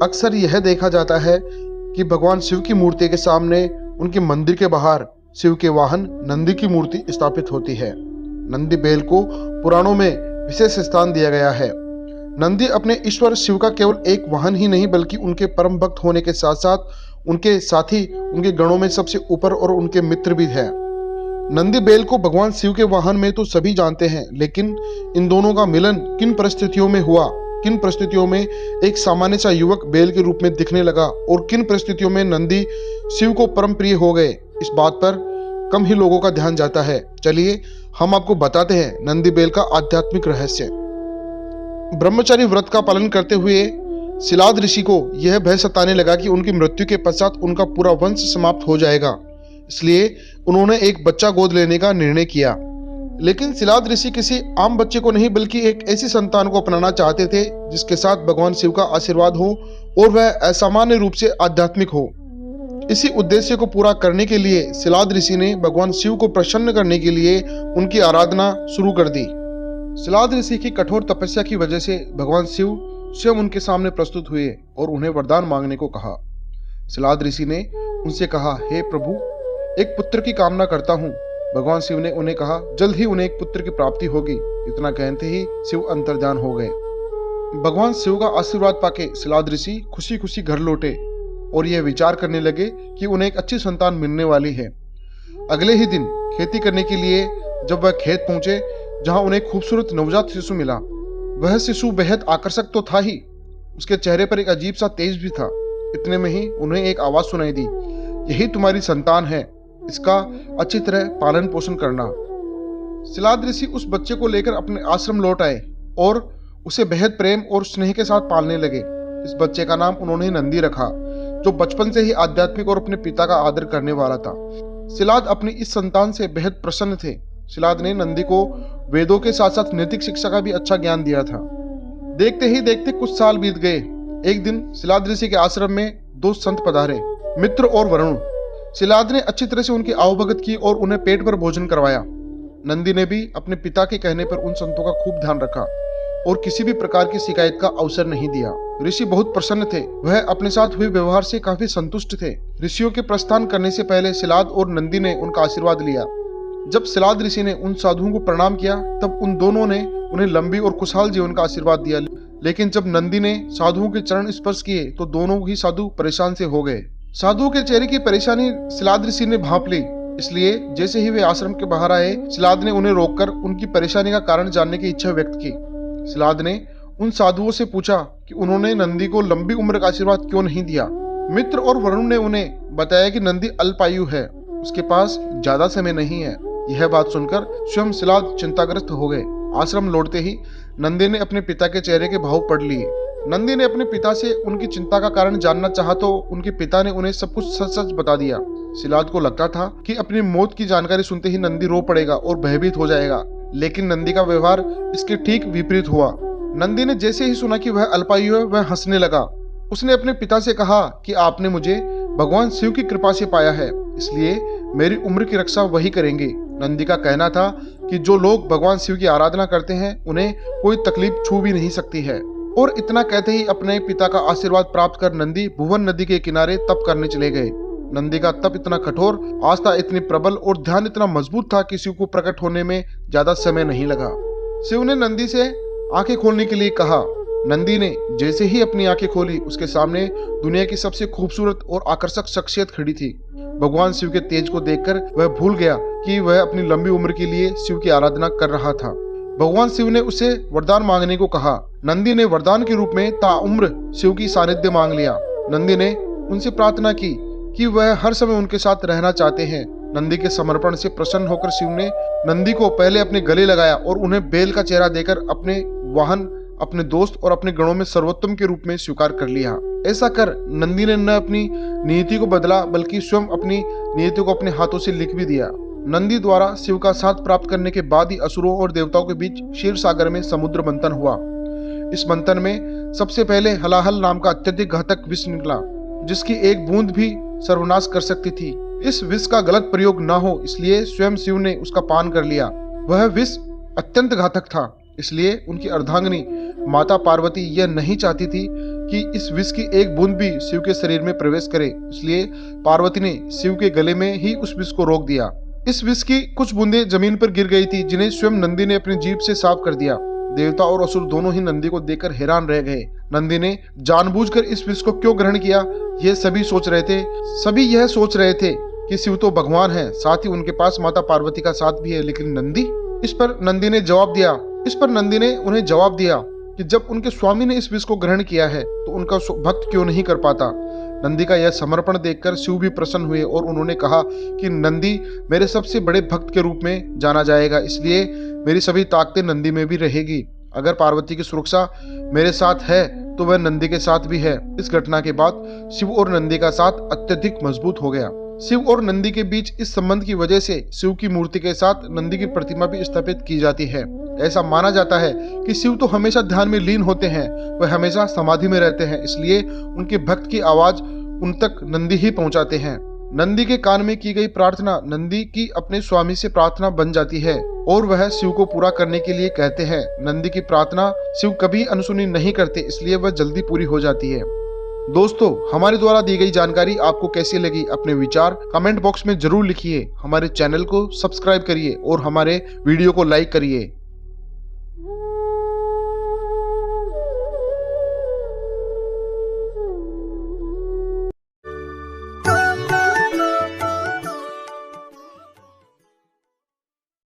अक्सर यह देखा जाता है कि भगवान शिव की मूर्ति के सामने उनके मंदिर के बाहर शिव के वाहन नंदी की मूर्ति स्थापित होती है। नंदी बैल को पुराणों में विशेष स्थान दिया गया है। नंदी अपने ईश्वर शिव का केवल एक वाहन ही नहीं बल्कि उनके परम भक्त होने के साथ साथ उनके साथी, उनके गणों में सबसे ऊपर और उनके मित्र भी है। नंदी बैल को भगवान शिव के वाहन में तो सभी जानते हैं, लेकिन इन दोनों का मिलन किन परिस्थितियों में हुआ, किन परिस्थितियों में एक सामान्य सा युवक बैल के रूप में दिखने लगा और किन परिस्थितियों में नंदी शिव को परम प्रिय हो गए, इस बात पर कम ही लोगों का ध्यान जाता है। चलिए हम आपको बताते हैं नंदी बैल का आध्यात्मिक रहस्य। ब्रह्मचारी व्रत का पालन करते हुए सिलाद ऋषि को यह भय सताने लगा कि उनकी मृत्यु के पश्चात उनका पूरा वंश समाप्त हो जाएगा। इसलिए उन्होंने एक बच्चा गोद लेने का निर्णय किया। लेकिन सिलाद ऋषि किसी आम बच्चे को नहीं बल्कि एक ऐसी संतान को अपनाना चाहते थे जिसके साथ भगवान शिव का आशीर्वाद हो और वह असामान्य रूप से आध्यात्मिक हो। इसी उद्देश्य को पूरा करने के लिए सिलाद ऋषि ने भगवान शिव को प्रसन्न करने के लिए उनकी आराधना शुरू कर दी। सिलाद ऋषि की कठोर तपस्या की वजह से भगवान शिव स्वयं उनके सामने प्रस्तुत हुए और उन्हें वरदान मांगने को कहा। सिलाद ऋषि ने उनसे कहा, हे प्रभु, एक पुत्र की कामना करता हूँ। भगवान शिव ने उन्हें कहा, जल्द ही उन्हें एक पुत्र की प्राप्ति होगी। इतना कहते ही शिव अंतर्ध्यान हो गए। भगवान शिव का आशीर्वाद पाके सिलाद ऋषि खुशी खुशी घर लौटे और यह विचार करने लगे कि उन्हें एक अच्छी संतान मिलने वाली है। अगले ही दिन खेती करने के लिए जब वह खेत पहुंचे जहां उन्हें खूबसूरत नवजात शिशु मिला, वह शिशु बेहद आकर्षक तो था ही, उसके चेहरे पर एक अजीब सा तेज भी था। इतने में ही उन्हें एक आवाज सुनाई दी, यही तुम्हारी संतान है, इसका अच्छी तरह पालन पोषण करना। सिलाद ऋषि उस बच्चे को लेकर अपने आश्रम लौट आए और उसे बेहद प्रेम और स्नेह के साथ पालने लगे। इस बच्चे का नाम उन्होंने नंदी रखा, जो बचपन से ही आध्यात्मिक और अपने पिता का आदर करने वाला था। सिलाद अपनी इस संतान से बेहद प्रसन्न थे। सिलाद ने नंदी को वेदों के साथ साथ नैतिक शिक्षा का भी अच्छा ज्ञान दिया था। देखते ही देखते कुछ साल बीत गए। एक दिन सिलाद ऋषि के आश्रम में दो संत पधारे, मित्र और वरुण। सिलाद ने अच्छी तरह से उनकी आवभगत की और उन्हें पेट भर भोजन करवाया। नंदी ने भी अपने पिता के कहने पर उन संतों का खूब ध्यान रखा और किसी भी प्रकार की शिकायत का अवसर नहीं दिया। ऋषि बहुत प्रसन्न थे, वह अपने साथ हुए व्यवहार से काफी संतुष्ट थे। ऋषियों के प्रस्थान करने से पहले सिलाद और नंदी ने उनका आशीर्वाद लिया। जब सिलाद ऋषि ने उन साधुओं को प्रणाम किया तब उन दोनों ने उन्हें लंबी और खुशहाल जीवन का आशीर्वाद दिया। लेकिन जब नंदी ने साधुओं के चरण स्पर्श किए तो दोनों ही साधु परेशान से हो गए। साधुओं के चेहरे की परेशानी सिलाद ऋषि ने भांप ली, इसलिए जैसे ही वे आश्रम के बाहर आए, सिलाद ने उन्हें रोककर उनकी परेशानी का कारण जानने की इच्छा व्यक्त की। सिलाद ने उन साधुओं से पूछा कि उन्होंने नंदी को लंबी उम्र का आशीर्वाद क्यों नहीं दिया। मित्र और वरुण ने उन्हें बताया कि नंदी अल्पायु है, उसके पास ज्यादा समय नहीं है। यह बात सुनकर स्वयं सिलाद चिंताग्रस्त हो गए। आश्रम लौटते ही नंदी ने अपने पिता के चेहरे के भाव पढ़ लिए। नंदी ने अपने पिता से उनकी चिंता का कारण जानना चाहा तो उनके पिता ने उन्हें सब कुछ सच सच बता दिया। सिलाद को लगता था कि अपनी मौत की जानकारी सुनते ही नंदी रो पड़ेगा और भयभीत हो जाएगा, लेकिन नंदी का व्यवहार इसके ठीक विपरीत हुआ। नंदी ने जैसे ही सुना कि वह अल्पायु है, वह हंसने लगा। उसने अपने पिता से कहा कि आपने मुझे भगवान शिव की कृपा से पाया है, इसलिए मेरी उम्र की रक्षा वही करेंगे। नंदी का कहना था कि जो लोग भगवान शिव की आराधना करते हैं उन्हें कोई तकलीफ छू भी नहीं सकती है। और इतना कहते ही अपने पिता का आशीर्वाद प्राप्त कर नंदी भुवन नदी के किनारे तप करने चले गए। नंदी का तप इतना कठोर, आस्था इतनी प्रबल और ध्यान इतना मजबूत था कि शिव को प्रकट होने में ज्यादा समय नहीं लगा। शिव ने नंदी से आंखें खोलने के लिए कहा। नंदी ने जैसे ही अपनी आंखें खोली, उसके सामने दुनिया की सबसे खूबसूरत और आकर्षक शख्सियत खड़ी थी। भगवान शिव के तेज को देखकर वह भूल गया कि वह अपनी लंबी उम्र के लिए शिव की आराधना कर रहा था। भगवान शिव ने उसे वरदान मांगने को कहा। नंदी ने वरदान के रूप में ताउम्र शिव की सानिध्य मांग लिया। नंदी ने उनसे प्रार्थना की कि वह हर समय उनके साथ रहना चाहते हैं। नंदी के समर्पण से प्रसन्न होकर शिव ने नंदी को पहले अपने गले लगाया और उन्हें बैल का चेहरा देकर अपने वाहन, अपने दोस्त और अपने गणों में सर्वोत्तम के रूप में स्वीकार कर लिया। ऐसा कर नंदी ने न अपनी नियति को बदला बल्कि स्वयं अपनी नियति को अपने हाथों से लिख भी दिया। नंदी द्वारा शिव का साथ प्राप्त करने के बाद ही असुरों और देवताओं के बीच क्षीर सागर में समुद्र मंथन हुआ। इस मंथन में सबसे पहले हलाहल नाम का अत्यधिक घातक विष निकला, जिसकी एक बूंद भी सर्वनाश कर सकती थी। इस विष का गलत प्रयोग न हो इसलिए स्वयं शिव ने उसका पान कर लिया। वह विष अत्यंत घातक था, इसलिए उनकी अर्धांगिनी माता पार्वती यह नहीं चाहती थी कि इस विष की एक बूंद भी शिव के शरीर में प्रवेश करे, इसलिए पार्वती ने शिव के गले में ही उस विष को रोक दिया। इस विष की कुछ बूंदें जमीन पर गिर गई थी, जिन्हें स्वयं नंदी ने अपनी जीभ से साफ कर दिया। देवता और असुर दोनों ही नंदी को देखकर हैरान रह गए। नंदी ने जानबूझकर इस विष को क्यों ग्रहण किया, ये सभी यह सोच रहे थे कि शिव तो भगवान है, साथ ही उनके पास माता पार्वती का साथ भी है, लेकिन नंदी। इस पर नंदी ने उन्हें जवाब दिया कि जब उनके स्वामी ने इस विष को ग्रहण किया है तो उनका भक्त क्यों नहीं कर पाता। नंदी का यह समर्पण देखकर शिव भी प्रसन्न हुए और उन्होंने कहा कि नंदी मेरे सबसे बड़े भक्त के रूप में जाना जाएगा, इसलिए मेरी सभी ताकतें नंदी में भी रहेगी। अगर पार्वती की सुरक्षा मेरे साथ है तो वह नंदी के साथ भी है। इस घटना के बाद शिव और नंदी का साथ अत्यधिक मजबूत हो गया। शिव और नंदी के बीच इस संबंध की वजह से शिव की मूर्ति के साथ नंदी की प्रतिमा भी स्थापित की जाती है। ऐसा माना जाता है कि शिव तो हमेशा ध्यान में लीन होते हैं, वह हमेशा समाधि में रहते हैं, इसलिए उनके भक्त की आवाज उन तक नंदी ही पहुंचाते हैं। नंदी के कान में की गई प्रार्थना नंदी की अपने स्वामी से प्रार्थना बन जाती है और वह शिव को पूरा करने के लिए कहते हैं। नंदी की प्रार्थना शिव कभी अनसुनी नहीं करते, इसलिए वह जल्दी पूरी हो जाती है। दोस्तों, हमारे द्वारा दी गई जानकारी आपको कैसी लगी, अपने विचार कमेंट बॉक्स में जरूर लिखिए। हमारे चैनल को सब्सक्राइब करिए और हमारे वीडियो को लाइक करिए।